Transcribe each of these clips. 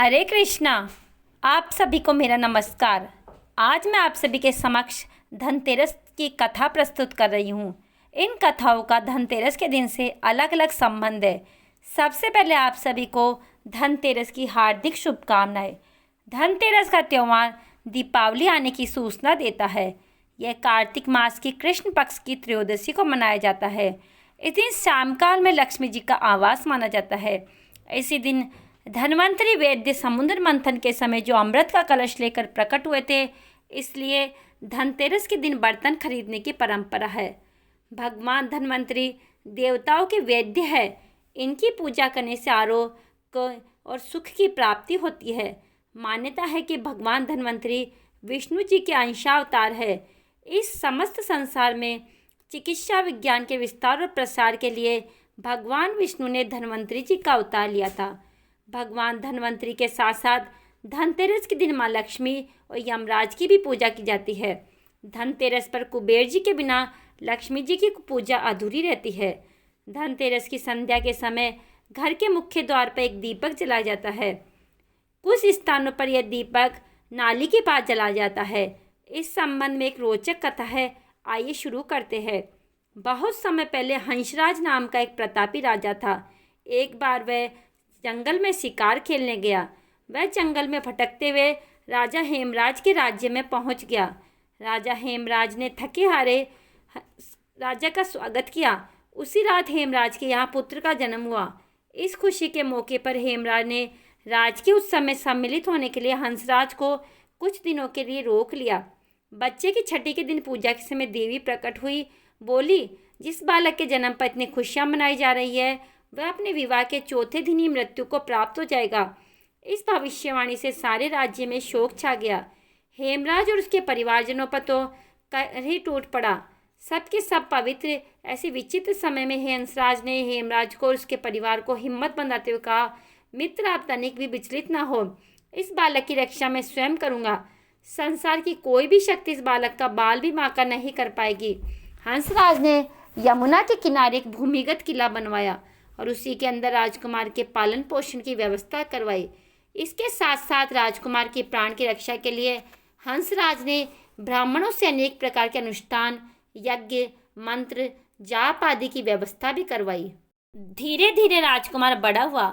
हरे कृष्णा। आप सभी को मेरा नमस्कार। आज मैं आप सभी के समक्ष धनतेरस की कथा प्रस्तुत कर रही हूँ। इन कथाओं का धनतेरस के दिन से अलग अलग संबंध है। सबसे पहले आप सभी को धनतेरस की हार्दिक शुभकामनाएं। धनतेरस का त्यौहार दीपावली आने की सूचना देता है। यह कार्तिक मास की कृष्ण पक्ष की त्रयोदशी को मनाया जाता है। इस दिन शाम काल में लक्ष्मी जी का आवास माना जाता है। इसी दिन धन्वंतरि वैद्य समुद्र मंथन के समय जो अमृत का कलश लेकर प्रकट हुए थे, इसलिए धनतेरस के दिन बर्तन खरीदने की परंपरा है। भगवान धन्वंतरि देवताओं के वैद्य है। इनकी पूजा करने से आरोग्य और सुख की प्राप्ति होती है। मान्यता है कि भगवान धन्वंतरि विष्णु जी के अंशावतार है। इस समस्त संसार में चिकित्सा विज्ञान के विस्तार और प्रसार के लिए भगवान विष्णु ने धन्वंतरि जी का अवतार लिया था। भगवान धन्वंतरि के साथ साथ धनतेरस के दिन माँ लक्ष्मी और यमराज की भी पूजा की जाती है। धनतेरस पर कुबेर जी के बिना लक्ष्मी जी की पूजा अधूरी रहती है। धनतेरस की संध्या के समय घर के मुख्य द्वार पर एक दीपक जलाया जाता है। कुछ स्थानों पर यह दीपक नाली के पास जलाया जाता है। इस संबंध में एक रोचक कथा है। आइए शुरू करते हैं। बहुत समय पहले हंसराज नाम का एक प्रतापी राजा था। एक बार वह जंगल में शिकार खेलने गया। वह जंगल में भटकते हुए राजा हेमराज के राज्य में पहुंच गया। राजा हेमराज ने थके हारे राजा का स्वागत किया। उसी रात हेमराज के यहाँ पुत्र का जन्म हुआ। इस खुशी के मौके पर हेमराज ने राज के उत्सव में सम्मिलित होने के लिए हंसराज को कुछ दिनों के लिए रोक लिया। बच्चे की छठी के दिन पूजा के समय देवी प्रकट हुई। बोली, जिस बालक के जन्म पर इतनी खुशियाँ मनाई जा रही है, वह अपने विवाह के चौथे दिन ही मृत्यु को प्राप्त हो जाएगा। इस भविष्यवाणी से सारे राज्य में शोक छा गया। हेमराज और उसके परिवारजनों पर तो कहर ही टूट पड़ा। सबके सब पवित्र। ऐसे विचित्र समय में हंसराज ने हेमराज को और उसके परिवार को हिम्मत बंधाते हुए कहा, मित्र, आप तनिक भी विचलित ना हो। इस बालक की रक्षा मैं स्वयं करूँगा। संसार की कोई भी शक्ति इस बालक का बाल भी बांका नहीं कर पाएगी। हंसराज ने यमुना के किनारे एक भूमिगत किला बनवाया और उसी के अंदर राजकुमार के पालन पोषण की व्यवस्था करवाई। इसके साथ साथ राजकुमार के प्राण की रक्षा के लिए हंसराज ने ब्राह्मणों से अनेक प्रकार के अनुष्ठान, यज्ञ, मंत्र, जाप आदि की व्यवस्था भी करवाई। धीरे धीरे राजकुमार बड़ा हुआ।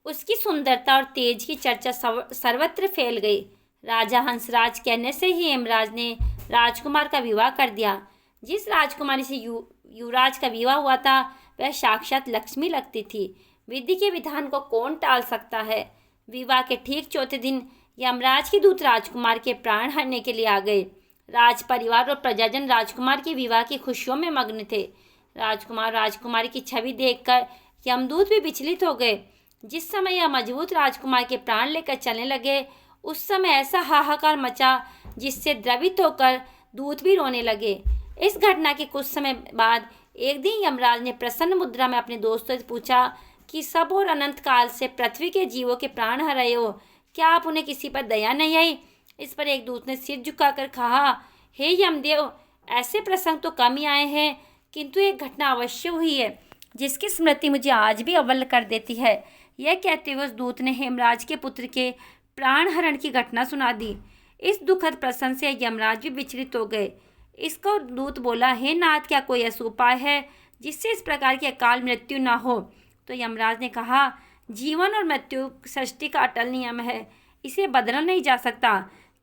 उसकी सुंदरता और तेज की चर्चा सर्वत्र फैल गई। राजा हंसराज कहने से ही हेमराज ने राजकुमार का विवाह कर दिया। जिस राजकुमारी से युवराज का विवाह हुआ था, वह साक्षात लक्ष्मी लगती थी। विधि के विधान को कौन टाल सकता है। विवाह के ठीक चौथे दिन यमराज के दूत राजकुमार के प्राण हरने के लिए आ गए। राज परिवार और प्रजाजन राजकुमार के विवाह की खुशियों में मग्न थे। राजकुमारी की छवि देखकर यमदूत भी विचलित हो गए। जिस समय यह मजबूत राजकुमार के प्राण लेकर चलने लगे, उस समय ऐसा हाहाकार मचा जिससे द्रवित होकर दूत भी रोने लगे। इस घटना के कुछ समय बाद एक दिन यमराज ने प्रसन्न मुद्रा में अपने दोस्तों से पूछा कि सब और अनंत काल से पृथ्वी के जीवों के प्राण हर रहे हो, क्या आप उन्हें किसी पर दया नहीं आई। इस पर एक दूत ने सिर झुकाकर कहा, हे यमदेव, ऐसे प्रसंग तो कम ही आए हैं, किंतु एक घटना अवश्य हुई है जिसकी स्मृति मुझे आज भी अव्वल कर देती है। यह कहते हुए उस दूत ने हेमराज के पुत्र के प्राण हरण की घटना सुना दी। इस दुखद प्रसंग से यमराज भी विचलित हो गए। इसको दूत बोला, हे नाथ, क्या कोई ऐसा उपाय है जिससे इस प्रकार की अकाल मृत्यु ना हो। तो यमराज ने कहा, जीवन और मृत्यु सृष्टि का अटल नियम है, इसे बदला नहीं जा सकता।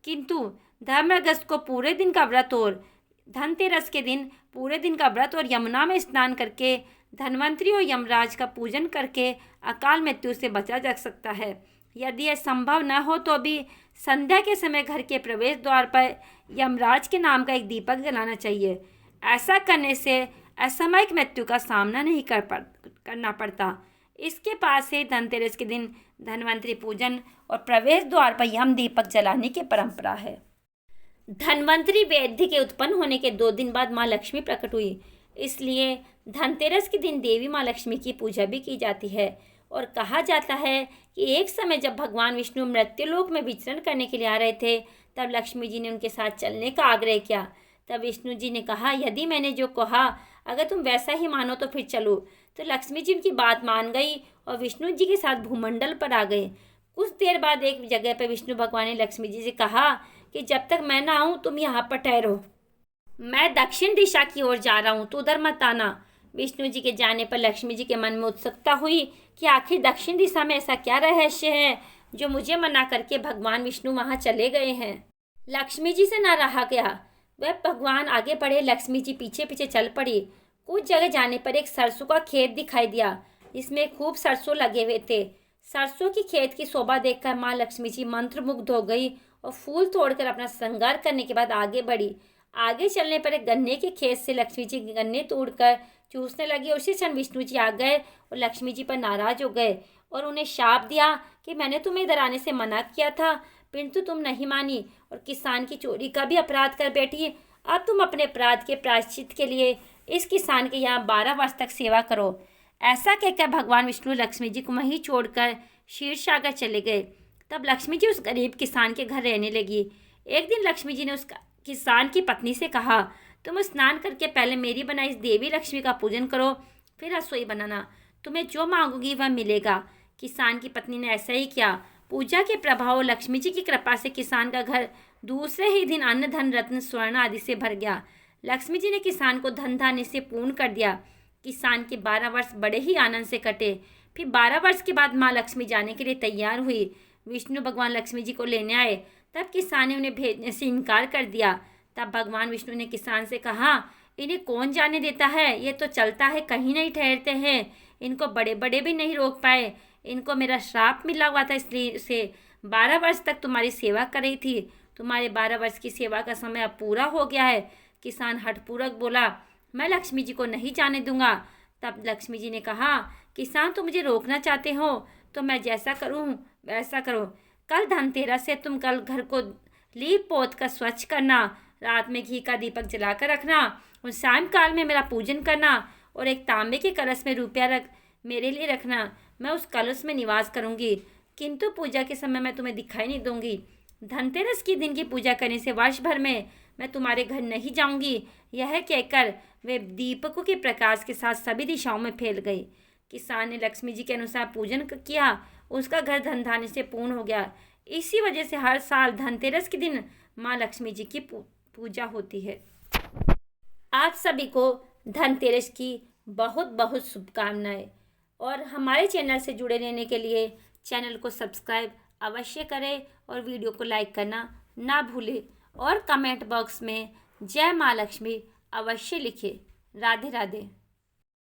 किंतु धर्मग्रस्त को पूरे दिन का व्रत और धनतेरस के दिन पूरे दिन का व्रत और यमुना में स्नान करके धन्वंतरि और यमराज का पूजन करके अकाल मृत्यु से बचा जा सकता है। यदि यह संभव न हो तो भी संध्या के समय घर के प्रवेश द्वार पर यमराज के नाम का एक दीपक जलाना चाहिए। ऐसा करने से असामयिक मृत्यु का सामना नहीं करना पड़ता। इसके पास से धनतेरस के दिन धन्वंतरि पूजन और प्रवेश द्वार पर यम दीपक जलाने की परंपरा है। धन्वंतरि वैद्य के उत्पन्न होने के 2 दिन बाद माँ लक्ष्मी प्रकट हुई। इसलिए धनतेरस के दिन देवी माँ लक्ष्मी की पूजा भी की जाती है। और कहा जाता है कि एक समय जब भगवान विष्णु मृत्युलोक में विचरण करने के लिए आ रहे थे, तब लक्ष्मी जी ने उनके साथ चलने का आग्रह किया। तब विष्णु जी ने कहा, यदि मैंने जो कहा अगर तुम वैसा ही मानो तो फिर चलो। तो लक्ष्मी जी उनकी बात मान गई और विष्णु जी के साथ भूमंडल पर आ गए। कुछ देर बाद एक जगह पर विष्णु भगवान ने लक्ष्मी जी से कहा कि जब तक मैं ना आऊँ तुम यहाँ पर ठहरो, मैं दक्षिण दिशा की ओर जा रहा हूँ, तो उधर मत आना। विष्णु जी के जाने पर लक्ष्मी जी के मन में उत्सुकता हुई कि आखिर दक्षिण दिशा में ऐसा क्या रहस्य है जो मुझे मना करके भगवान विष्णु वहाँ चले गए हैं। लक्ष्मी जी से ना रहा गया, वह भगवान आगे बढ़े, लक्ष्मी जी पीछे पीछे चल पड़ी। कुछ जगह जाने पर एक सरसों का खेत दिखाई दिया, जिसमें खूब सरसों लगे हुए थे। सरसों की खेत की शोभा देखकर माँ लक्ष्मी जी मंत्रमुग्ध हो गई और फूल तोड़कर अपना श्रृंगार करने के बाद आगे बढ़ी। आगे चलने पर एक गन्ने के खेत से लक्ष्मी जी गन्ने तोड़कर चूसने लगी। उसी क्षण विष्णु जी आ गए और लक्ष्मी जी पर नाराज हो गए और उन्हें शाप दिया कि मैंने तुम्हें इधर आने से मना किया था, परंतु तुम नहीं मानी और किसान की चोरी का भी अपराध कर बैठी। अब तुम अपने अपराध के प्रायश्चित के लिए इस किसान के यहाँ 12 वर्ष तक सेवा करो। ऐसा कहकर भगवान विष्णु लक्ष्मी जी को वहीं छोड़कर क्षीरसागर चले गए। तब लक्ष्मी जी उस गरीब किसान के घर रहने लगी। एक दिन लक्ष्मी जी ने उस किसान की पत्नी से कहा, तुम स्नान करके पहले मेरी बनाई इस देवी लक्ष्मी का पूजन करो, फिर रसोई बनाना, तुम्हें जो मांगोगी वह मिलेगा। किसान की पत्नी ने ऐसा ही किया। पूजा के प्रभाव और लक्ष्मी जी की कृपा से किसान का घर दूसरे ही दिन अन्न धन रत्न स्वर्ण आदि से भर गया। लक्ष्मी जी ने किसान को धन धान्य से पूर्ण कर दिया। किसान के 12 वर्ष बड़े ही आनंद से कटे। फिर 12 वर्ष के बाद माँ लक्ष्मी जाने के लिए तैयार हुई। विष्णु भगवान लक्ष्मी जी को लेने आए, तब किसान ने उन्हें भेजने से इनकार कर दिया। तब भगवान विष्णु ने किसान से कहा, इन्हें कौन जाने देता है, ये तो चलता है कहीं नहीं ठहरते हैं, इनको बड़े बड़े भी नहीं रोक पाए। इनको मेरा श्राप मिला हुआ था, इसलिए इसे 12 वर्ष तक तुम्हारी सेवा कर रही थी। तुम्हारे 12 वर्ष की सेवा का समय अब पूरा हो गया है। किसान हठपूर्वक बोला, मैं लक्ष्मी जी को नहीं जाने दूंगा। तब लक्ष्मी जी ने कहा, किसान तुम मुझे रोकना चाहते हो तो मैं जैसा करूँ वैसा करो। कल धनतेरस से तुम कल घर को लीप पोत कर स्वच्छ करना, रात में घी का दीपक जलाकर रखना और सायंकाल में मेरा पूजन करना और एक तांबे के कलश में रुपया मेरे लिए रखना। मैं उस कलश में निवास करूंगी, किंतु पूजा के समय मैं तुम्हें दिखाई नहीं दूंगी। धनतेरस के दिन की पूजा करने से वर्ष भर में मैं तुम्हारे घर नहीं जाऊंगी। यह कहकर वे दीपकों के प्रकाश के साथ सभी दिशाओं में फैल गई। किसान ने लक्ष्मी जी के अनुसार पूजन किया, उसका घर धन धान्य से पूर्ण हो गया। इसी वजह से हर साल धनतेरस के दिन माँ लक्ष्मी जी की पूजा होती है। आप सभी को धनतेरस की बहुत बहुत शुभकामनाएं और हमारे चैनल से जुड़े रहने के लिए चैनल को सब्सक्राइब अवश्य करें और वीडियो को लाइक करना ना भूलें और कमेंट बॉक्स में जय माँ लक्ष्मी अवश्य लिखें। राधे राधे।